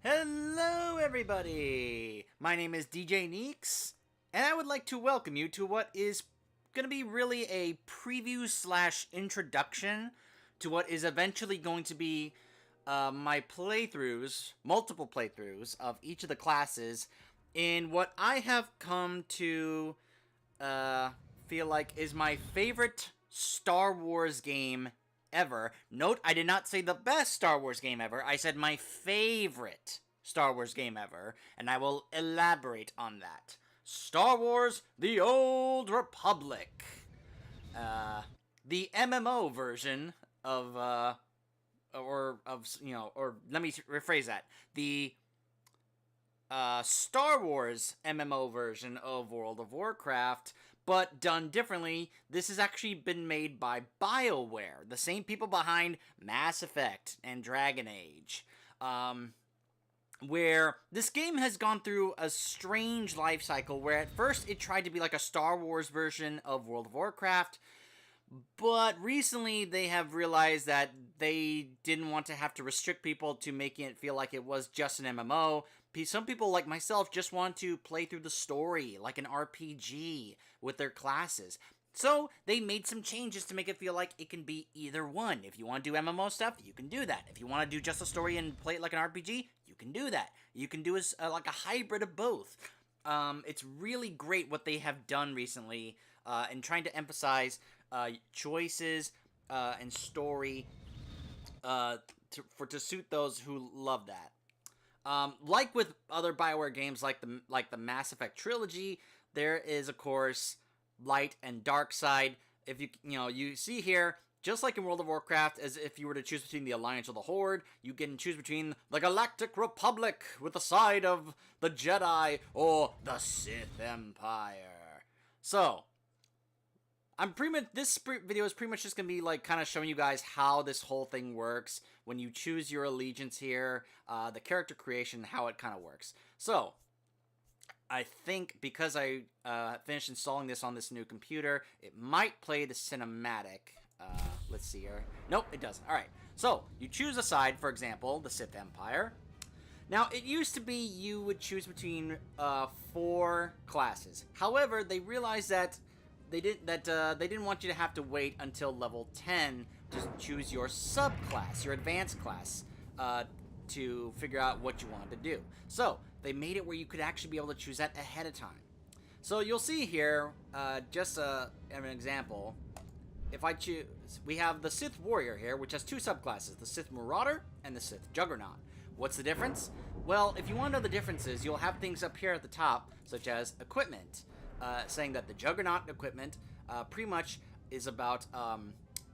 Hello, everybody! My name is DJ Neeks, and I would like to welcome you to what is going to be really a preview slash introduction to what is eventually going to be my playthroughs, multiple playthroughs of each of the classes in what I have come to feel like is my favorite Star Wars game ever. Note, I did not say the best Star Wars game ever. I said my favorite Star Wars game ever, and I will elaborate on that. Star Wars: The Old Republic. The MMO version of, or let me rephrase that. The Star Wars MMO version of World of Warcraft, but done differently. This has actually been made by BioWare, the same people behind Mass Effect and Dragon Age, where this game has gone through a strange life cycle where at first it tried to be like a Star Wars version of World of Warcraft, but recently they have realized that they didn't want to have to restrict people to making it feel like it was just an MMO. Some people like myself just want to play through the story like an RPG with their classes. So they made some changes to make it feel like it can be either one. If you want to do MMO stuff, you can do that. If you want to do just a story and play it like an RPG, you can do that. You can do like a hybrid of both. It's really great what they have done recently in trying to emphasize choices and story to suit those who love that. Like with other BioWare games, like the Mass Effect trilogy, there is of course light and dark side. If you see here, just like in World of Warcraft, as if you were to choose between the Alliance or the Horde, you can choose between the Galactic Republic with the side of the Jedi or the Sith Empire. So, this video is pretty much just going to be like kind of showing you guys how this whole thing works when you choose your allegiance here, the character creation, how it kind of works. So, I think because I finished installing this on this new computer, it might play the cinematic. Let's see here. Nope, it doesn't. Alright, so you choose a side, for example, the Sith Empire. Now, it used to be you would choose between 4 classes. However, they realized that they didn't want you to have to wait until level 10 to choose your subclass, your advanced class, to figure out what you wanted to do. So, they made it where you could actually be able to choose that ahead of time. So, you'll see here, just an example. If I choose, we have the Sith Warrior here, which has 2 subclasses, the Sith Marauder and the Sith Juggernaut. What's the difference? Well, if you want to know the differences, you'll have things up here at the top, such as equipment, saying that the Juggernaut equipment pretty much is about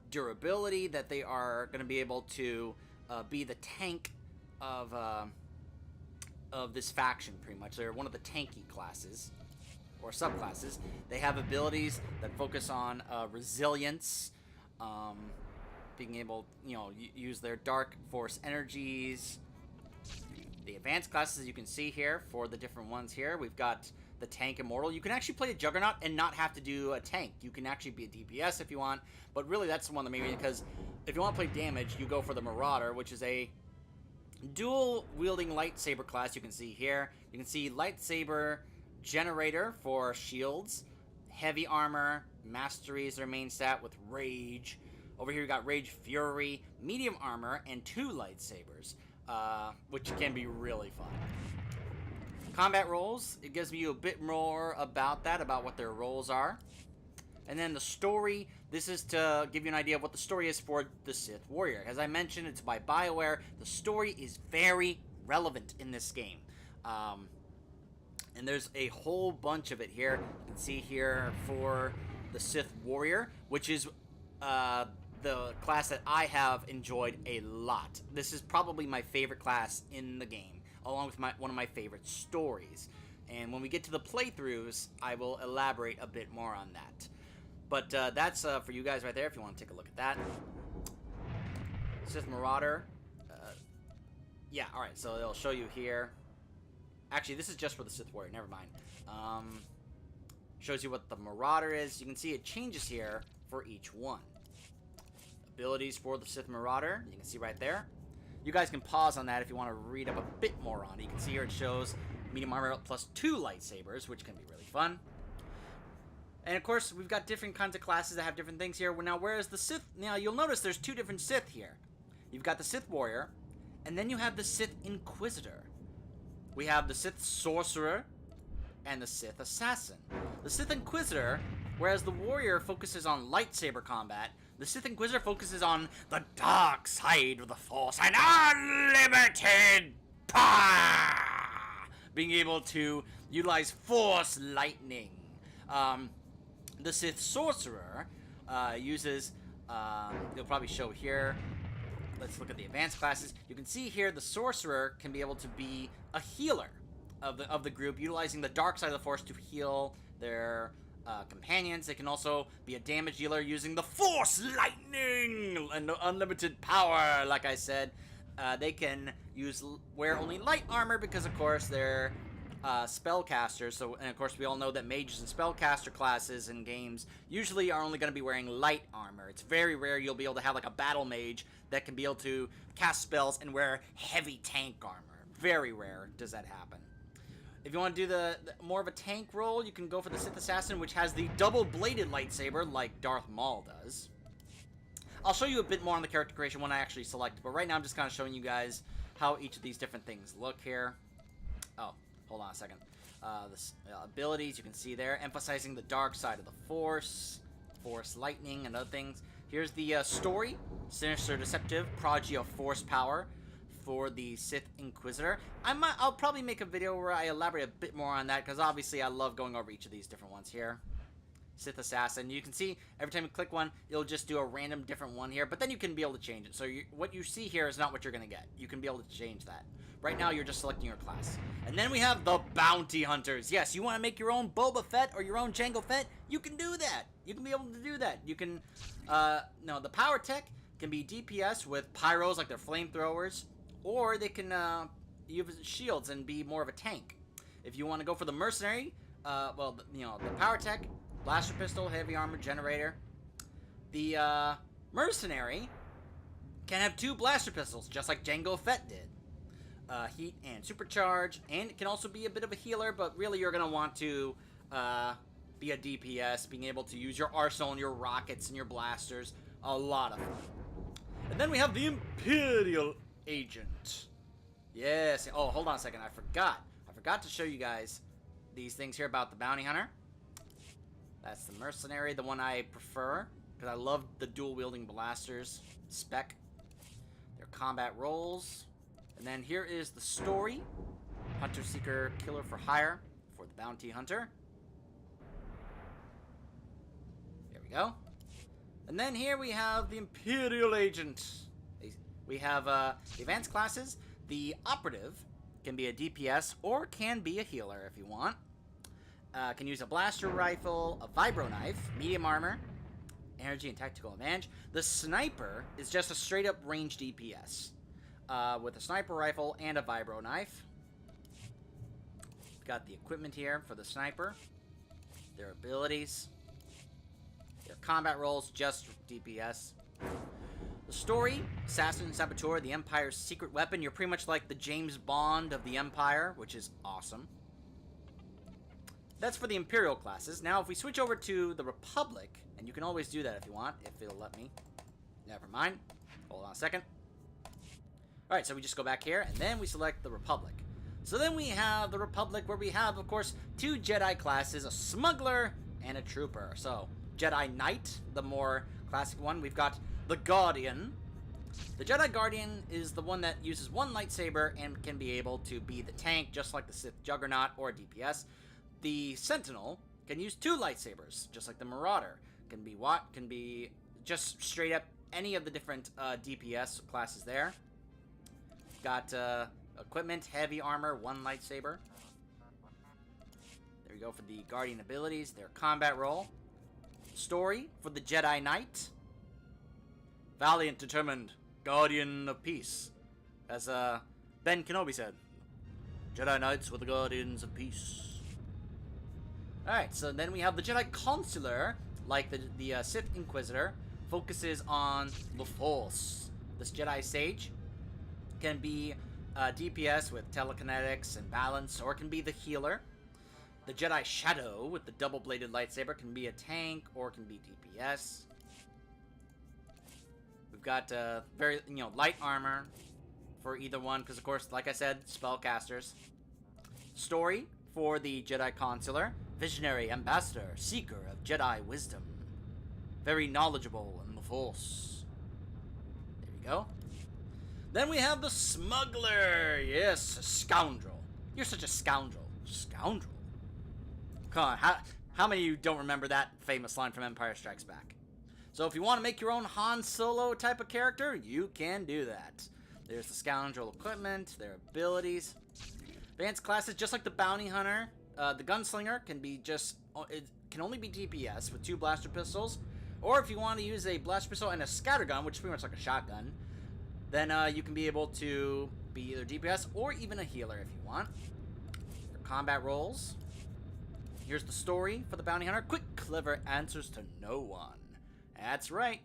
durability, that they are going to be able to be the tank of this faction, pretty much. They're one of the tanky classes or subclasses. They have abilities that focus on resilience, being able, use their dark force energies. The advanced classes you can see here for the different ones here. We've got the Tank Immortal. You can actually play a Juggernaut and not have to do a tank. You can actually be a DPS if you want, but really that's the one that maybe, because if you want to play damage, you go for the Marauder, which is a dual-wielding lightsaber class you can see here. You can see lightsaber generator for shields, heavy armor, mastery is their main stat with rage. Over here we got rage fury, medium armor, and 2 lightsabers, which can be really fun. Combat roles, it gives you a bit more about that, about what their roles are. And then the story, this is to give you an idea of what the story is for the Sith Warrior. As I mentioned, it's by BioWare. The story is very relevant in this game. And there's a whole bunch of it here. You can see here for the Sith Warrior, which is the class that I have enjoyed a lot. This is probably my favorite class in the game, along with one of my favorite stories. And when we get to the playthroughs, I will elaborate a bit more on that. But that's for you guys right there if you want to take a look at that. Sith Marauder. Yeah, alright, so it'll show you here. Actually, this is just for the Sith Warrior, never mind. Shows you what the Marauder is. You can see it changes here for each one. Abilities for the Sith Marauder, you can see right there. You guys can pause on that if you want to read up a bit more on it. You can see here it shows medium armor plus 2 lightsabers, which can be really fun. And of course, we've got different kinds of classes that have different things here. Now, whereas the Sith, now you'll notice there's 2 different Sith here. You've got the Sith Warrior, and then you have the Sith Inquisitor. We have the Sith Sorcerer and the Sith Assassin. The Sith Inquisitor, whereas the Warrior focuses on lightsaber combat, the Sith Inquisitor focuses on the dark side of the Force and unlimited power! Being able to utilize Force lightning. The Sith Sorcerer uses, it'll probably show here. Let's look at the advanced classes. You can see here the Sorcerer can be able to be a healer of the group, utilizing the dark side of the Force to heal their companions. They can also be a damage dealer using the Force lightning and unlimited power. Like I said, they can wear only light armor because, of course, they're spellcasters. So, and of course, we all know that mages and spellcaster classes in games usually are only going to be wearing light armor. It's very rare you'll be able to have like a battle mage that can be able to cast spells and wear heavy tank armor. Very rare does that happen. If you want to do the more of a tank role, you can go for the Sith Assassin, which has the double-bladed lightsaber like Darth Maul does. I'll show you a bit more on the character creation when I actually select it, but right now I'm just kind of showing you guys how each of these different things look here. Oh, hold on a second. The abilities you can see there, emphasizing the dark side of the Force, Force lightning, and other things. Here's the story: sinister, deceptive, prodigy of Force power for the Sith Inquisitor. I'll probably make a video where I elaborate a bit more on that, because obviously I love going over each of these different ones here. Sith Assassin. You can see every time you click one, it'll just do a random different one here, but then you can be able to change it. So what you see here is not what you're going to get. You can be able to change that. Right now, you're just selecting your class. And then we have the Bounty Hunters. Yes, you want to make your own Boba Fett or your own Jango Fett? You can do that. You can be able to do that. You can, no, the power tech can be DPS with pyros like their flamethrowers, or they can use shields and be more of a tank. If you want to go for the mercenary, well, you know, the power tech, blaster pistol, heavy armor, generator. The mercenary can have 2 blaster pistols, just like Jango Fett did. Heat and supercharge, and it can also be a bit of a healer, but really you're going to want to be a DPS, being able to use your arsenal and your rockets and your blasters. A lot of fun. And then we have the Imperial Agent. Yes. Oh, hold on a second. I forgot to show you guys these things here about the Bounty Hunter. That's the mercenary, the one I prefer, because I love the dual-wielding blasters spec. Their combat roles. And then here is the story. Hunter, Seeker, Killer for Hire for the Bounty Hunter. There we go. And then here we have the Imperial Agent. We have the advanced classes. The Operative can be a DPS or can be a healer if you want. Can use a blaster rifle, a vibro knife, medium armor, energy and tactical advantage. The Sniper is just a straight up range DPS with a sniper rifle and a vibro knife. Got the equipment here for the Sniper, their abilities, their combat roles, just DPS. The story: Assassin and Saboteur, the Empire's secret weapon. You're pretty much like the James Bond of the Empire, which is awesome. That's for the Imperial classes. Now, if we switch over to the Republic, and you can always do that if you want, if it'll let me. Never mind. Hold on a second. Alright, so we just go back here, and then we select the Republic. So then we have the Republic, where we have, of course, 2 Jedi classes, a Smuggler and a Trooper. So, Jedi Knight, the more classic one. We've got the Guardian. The Jedi Guardian is the one that uses 1 lightsaber and can be able to be the tank, just like the Sith Juggernaut or DPS. The Sentinel can use 2 lightsabers, just like the Marauder. Can be just straight up any of the different DPS classes there. Got equipment, heavy armor, 1 lightsaber. There you go for the Guardian abilities, their combat role. Story for the Jedi Knight. Valiant, determined, Guardian of Peace. As Ben Kenobi said, Jedi Knights were the Guardians of Peace. Alright, so then we have the Jedi Consular, like the Sith Inquisitor, focuses on the Force. This Jedi Sage can be DPS with telekinetics and balance, or it can be the healer. The Jedi Shadow with the double-bladed lightsaber can be a tank, or it can be DPS. We've got very, light armor for either one, because of course, like I said, spellcasters. Story for the Jedi Consular, visionary ambassador, seeker of Jedi wisdom, very knowledgeable in the Force. There we go. Then we have the Smuggler. Yes, scoundrel. You're such a scoundrel. Scoundrel. Come on, how many of you don't remember that famous line from Empire Strikes Back? So if you want to make your own Han Solo type of character, you can do that. There's the scoundrel equipment, their abilities. Advanced classes, just like the bounty hunter. The gunslinger can be it can only be DPS with 2 blaster pistols. Or if you want to use a blaster pistol and a scattergun, which is pretty much like a shotgun, then you can be able to be either DPS or even a healer if you want. For combat roles, here's the story for the bounty hunter. Quick, clever answers to no one. That's right.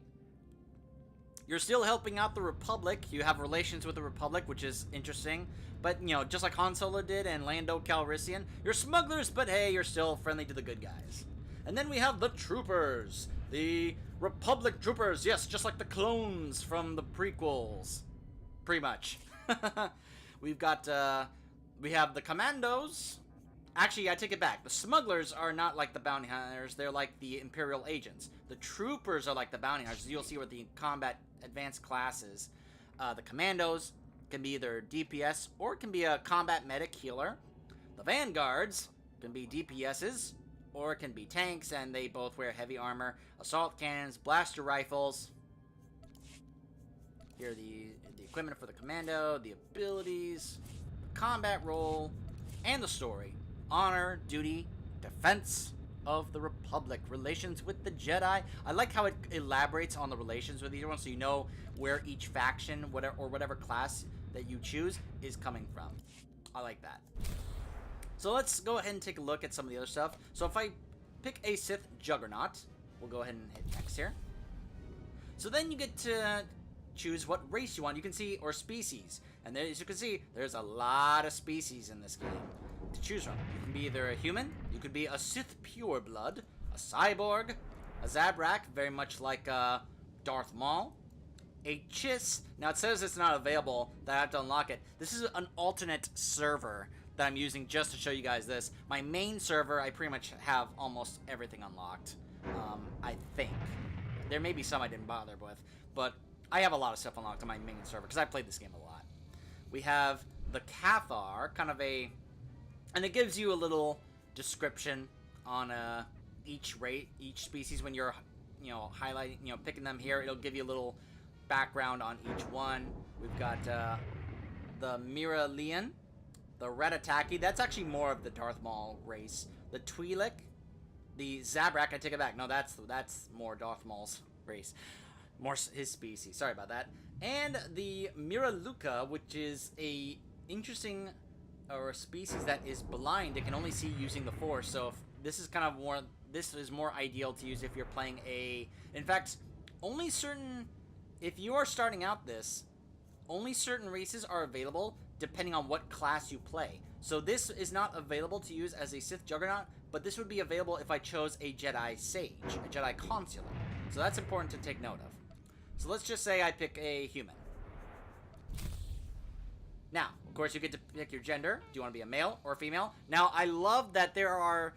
You're still helping out the Republic. You have relations with the Republic, which is interesting. But, just like Han Solo did and Lando Calrissian, you're smugglers, but hey, you're still friendly to the good guys. And then we have the Troopers. The Republic Troopers. Yes, just like the clones from the prequels. Pretty much. We've got, we have the Commandos. Actually, I take it back. The smugglers are not like the bounty hunters. They're like the Imperial agents. The troopers are like the bounty hunters. You'll see with the combat advanced classes. The commandos can be either DPS or it can be a combat medic healer. The vanguards can be DPSs or it can be tanks, and they both wear heavy armor, assault cannons, blaster rifles. Here are the equipment for the commando, the abilities, the combat role, and the story. Honor, duty, defense of the Republic, relations with the Jedi. I like how it elaborates on the relations with each one, so you know where each faction, whatever class that you choose, is coming from. I like that. So let's go ahead and take a look at some of the other stuff. So if I pick a Sith Juggernaut, we'll go ahead and hit next here. So then you get to choose what race you want. You can see, or species. And there, as you can see, there's a lot of species in this game to choose from. You can be either a human, you could be a Sith pureblood, a cyborg, a Zabrak, very much like Darth Maul, a Chiss. Now it says it's not available, that I have to unlock it. This is an alternate server that I'm using just to show you guys this. My main server, I pretty much have almost everything unlocked. I think. There may be some I didn't bother with, but I have a lot of stuff unlocked on my main server because I played this game a lot. We have the Cathar, kind of a... And it gives you a little description on each species when you're, highlighting, picking them here. It'll give you a little background on each one. We've got the Miralian, the Ratataki. That's actually more of the Darth Maul race. The Twi'lek, the Zabrak. I take it back. No, that's more Darth Maul's race, more his species. Sorry about that. And the Miraluka, which is a interesting. Or a species that is blind. It can only see using the Force. So if this is kind of more, this is more ideal to use if you're playing a. In fact, only certain. If you are starting out this, only certain races are available depending on what class you play. So this is not available to use as a Sith Juggernaut, but this would be available if I chose a Jedi Sage, a Jedi Consular. So that's important to take note of. So let's just say I pick a human. Now, of course, you get to pick your gender. Do you want to be a male or a female? Now, I love that there are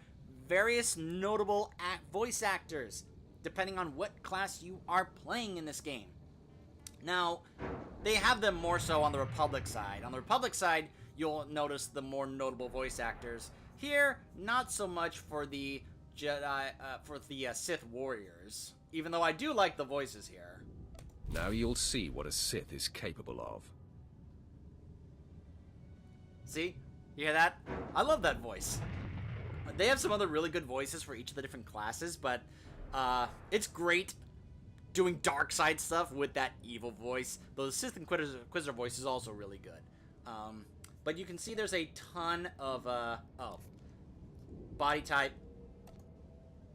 various notable voice actors, depending on what class you are playing in this game. Now, they have them more so on the Republic side. On the Republic side, you'll notice the more notable voice actors. Here, not so much for the Jedi, Sith warriors. Even though I do like the voices here. Now you'll see what a Sith is capable of. See? You hear that? I love that voice. They have some other really good voices for each of the different classes, but it's great doing dark side stuff with that evil voice. Though the Sith Inquisitor voice is also really good. But you can see there's a ton of body type.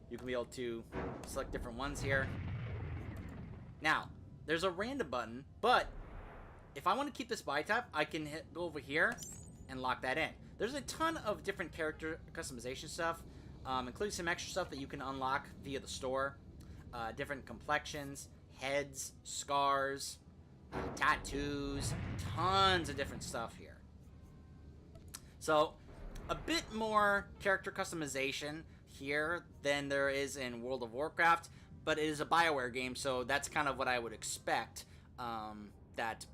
You can be able to select different ones here. Now, there's a random button, but if I want to keep this body type, I can go over here and lock that in. There's a ton of different character customization stuff, including some extra stuff that you can unlock via the store. Different complexions, heads, scars, tattoos, tons of different stuff here. So, a bit more character customization here than there is in World of Warcraft, but it is a BioWare game, so that's kind of what I would expect, that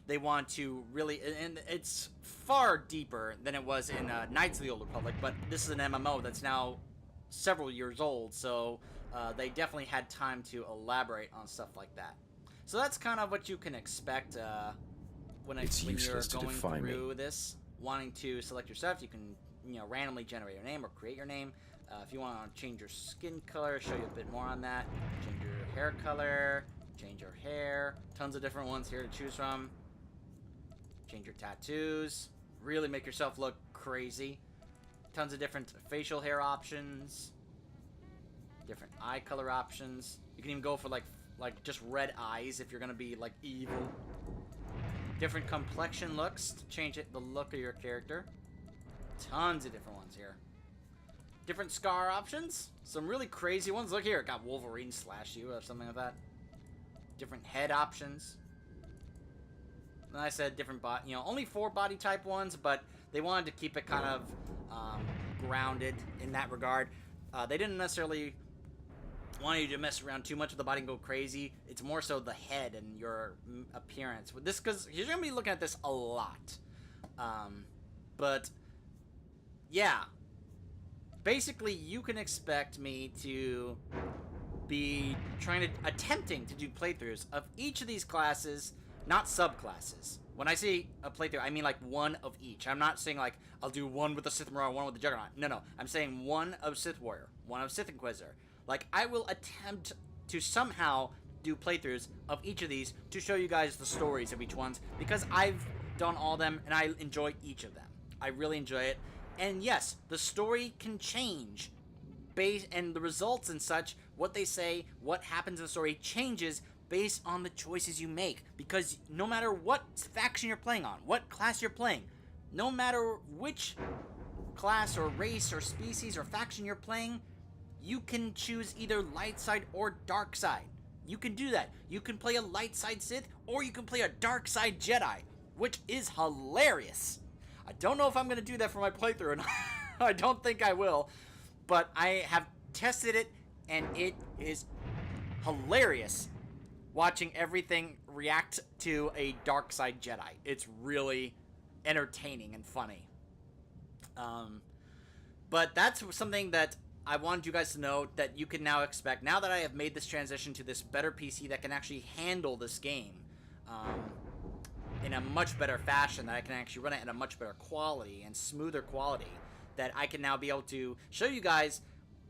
they want to really, and it's far deeper than it was in Knights of the Old Republic, but this is an MMO that's now several years old, so they definitely had time to elaborate on stuff like that. So that's kind of what you can expect when you're going through this. Wanting to select your stuff, you can randomly generate your name or create your name. If you want to change your skin color, show you a bit more on that. Change your hair color, change your hair. Tons of different ones here to choose from. Change your tattoos. Really make yourself look crazy. Tons of different facial hair options. Different eye color options. You can even go for like just red eyes if you're gonna be like evil. Different complexion looks to change the look of your character. Tons of different ones here. Different scar options. Some really crazy ones. Look here, got Wolverine slash you or something like that. Different head options. And I said different only 4 body type ones, but they wanted to keep it kind of grounded in that regard. They didn't necessarily want you to mess around too much with the body and go crazy. It's more so the head and your appearance with this, because you're gonna be looking at this a lot. But yeah, basically you can expect me to be attempting to do playthroughs of each of these classes, not subclasses. When I say a playthrough, I mean like one of each. I'm not saying like I'll do one with the Sith Marauder, one with the Juggernaut. No, I'm saying one of Sith Warrior, one of Sith Inquisitor. Like, I will attempt to somehow do playthroughs of each of these to show you guys the stories of each one, because I've done all of them and I enjoy each of them. I really enjoy it. And yes, the story can change and the results and such, what they say, what happens in the story changes based on the choices you make, because no matter what faction you're playing on, what class you're playing, no matter which class or race or species or faction you're playing, you can choose either light side or dark side. You can do that. You can play a light side Sith, or you can play a dark side Jedi, which is hilarious. I don't know if I'm going to do that for my playthrough, and I don't think I will, but I have tested it, and it is hilarious watching everything react to a dark side Jedi. It's really entertaining and funny. But that's something that I wanted you guys to know, that you can now expect, now that I have made this transition to this better PC that can actually handle this game in a much better fashion, that I can actually run it at a much better quality and smoother quality, that I can now be able to show you guys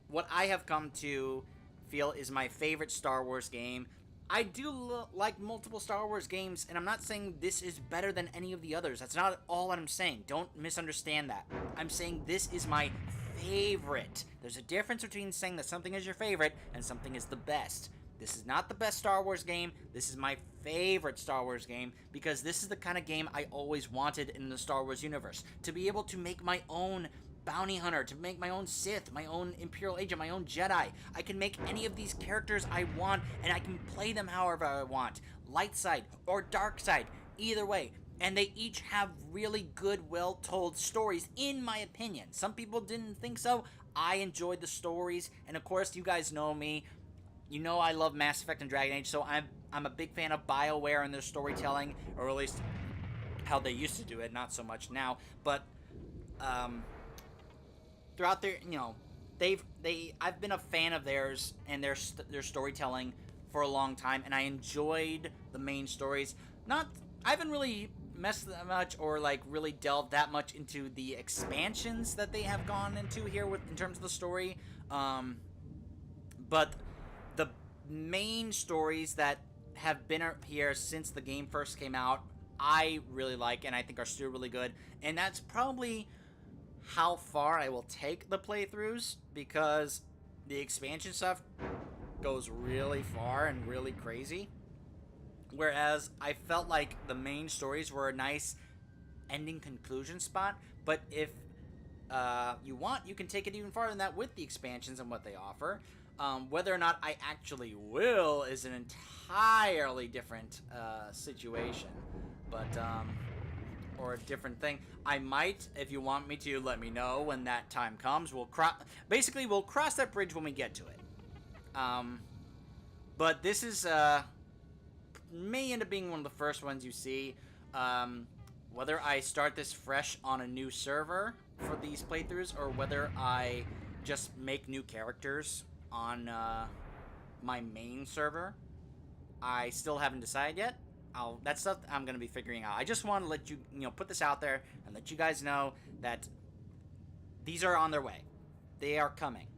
what I have come to feel is my favorite Star Wars game. I do like multiple Star Wars games, and I'm not saying this is better than any of the others. That's not all I'm saying. Don't misunderstand that. I'm saying this is my favorite. There's a difference between saying that something is your favorite and something is the best. This is not the best Star Wars game. This is my favorite Star Wars game, because this is the kind of game I always wanted in the Star Wars universe. To be able to make my own bounty hunter, to make my own Sith, my own Imperial agent, my own Jedi. I can make any of these characters I want, and I can play them however I want. Light side or dark side, either way. And they each have really good, well-told stories, in my opinion. Some people didn't think so. I enjoyed the stories, and of course, you guys know me. You know I love Mass Effect and Dragon Age, so I'm a big fan of BioWare and their storytelling, or at least how they used to do it, not so much now. But throughout their, I've been a fan of theirs and their storytelling for a long time, and I enjoyed the main stories. I haven't really messed that much or like really delved that much into the expansions that they have gone into here in terms of the story, but the main stories that have been here since the game first came out, I really like, and I think are still really good. And that's probably how far I will take the playthroughs, because the expansion stuff goes really far and really crazy. Whereas I felt like the main stories were a nice ending conclusion spot. But if you want, you can take it even farther than that with the expansions and what they offer. Whether or not I actually will is an entirely different situation. But, or a different thing. I might, if you want me to, let me know when that time comes. We'll cross that bridge when we get to it. But this is, may end up being one of the first ones you see. Whether I start this fresh on a new server for these playthroughs, or whether I just make new characters on my main server, I still haven't decided yet. That's stuff I'm going to be figuring out. I just want to let you, put this out there and let you guys know that these are on their way. They are coming.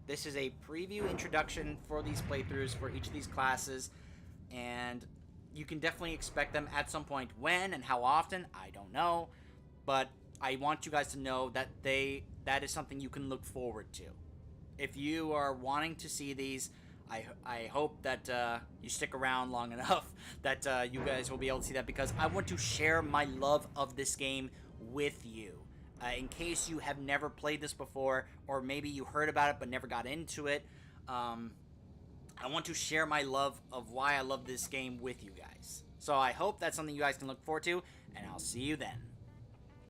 This is a preview introduction for these playthroughs for each of these classes, and you can definitely expect them at some point. When and how often, I don't know, but I want you guys to know that that is something you can look forward to. If you are wanting to see these, I hope that you stick around long enough that you guys will be able to see that, because I want to share my love of this game with you. In case you have never played this before, or maybe you heard about it but never got into it, I want to share my love of why I love this game with you guys. So I hope that's something you guys can look forward to, and I'll see you then.